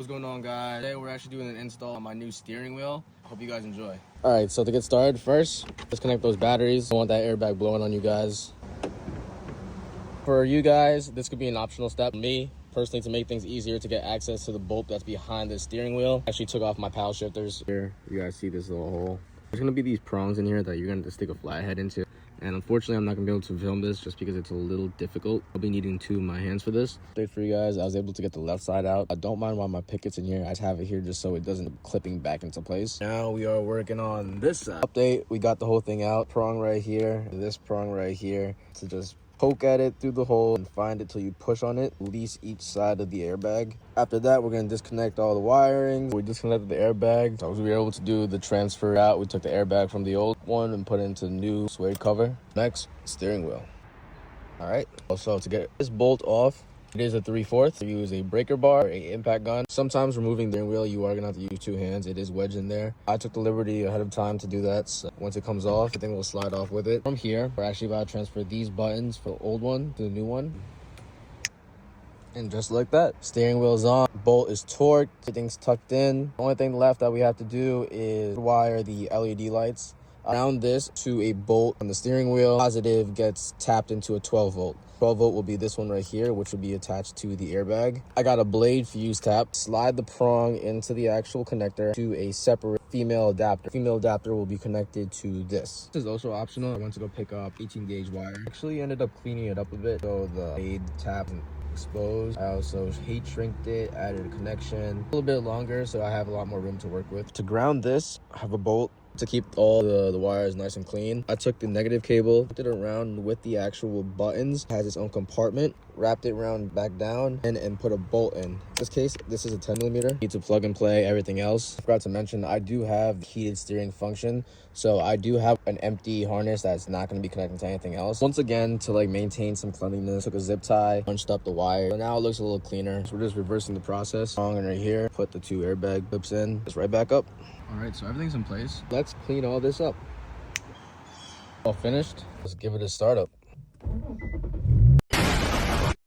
What's going on, guys? Today we're actually doing an install on my new steering wheel. Hope you guys enjoy. All right, so to get started, first disconnect those batteries. I want that airbag blowing on you guys. For you guys, this could be an optional step. Me personally, to make things easier to get access to the bolt that's behind the steering wheel, I actually took off my paddle shifters. Here you guys see this little hole. There's gonna be these prongs in here that you're gonna have to stick a flathead into. And unfortunately, I'm not gonna be able to film this just because it's a little difficult. I'll be needing two of my hands for this. Straight for you guys, I was able to get the left side out. I don't mind why my picket's in here. I just have it here just so it doesn't clipping back into place. Now we are working on this side. Update, we got the whole thing out. Prong right here, this prong right here. To just poke at it through the hole and find it till you push on it. Release each side of the airbag. After that, we're gonna disconnect all the wiring. We disconnected the airbag. So we were able to do the transfer out. We took the airbag from the old one and put it into the new suede cover. Next, steering wheel. All right, so to get this bolt off, it is a 3/4. You use a breaker bar or a impact gun. Sometimes removing the steering wheel, you are gonna have to use two hands. It is wedged in there. I took the liberty ahead of time to do that. So once it comes off, everything will slide off with it. From here, we're actually about to transfer these buttons from the old one to the new one. And just like that, steering wheel's on, bolt is torqued, everything's tucked in. The only thing left that we have to do is wire the LED lights around this to a bolt on the steering wheel. Positive gets tapped into a 12 volt. 12 volt will be this one right here, which will be attached to the airbag. I got a blade fuse tap. Slide the prong into the actual connector to a separate female adapter. Female adapter will be connected to this. This is also optional. I went to go pick up 18 gauge wire. Actually ended up cleaning it up a bit, so the blade tap and exposed. I also heat shrinked it, added a connection a little bit longer so I have a lot more room to work with. To ground this, I have a bolt to keep all the wires nice and clean. I took the negative cable, put it around with the actual buttons, it has its own compartment, wrapped it around back down and put a bolt in. In this case, this is a 10mm. Need to plug and play everything else. I forgot to mention, I do have heated steering function, so I do have an empty harness that's not going to be connecting to anything else. Once again, to like maintain some cleanliness, took a zip tie, punched up the wire. So now it looks a little cleaner. So we're just reversing the process. Prong right here, put the two airbag clips in, just right back up. All right, so everything's in place. Let's clean all this up. All finished. Let's give it a startup.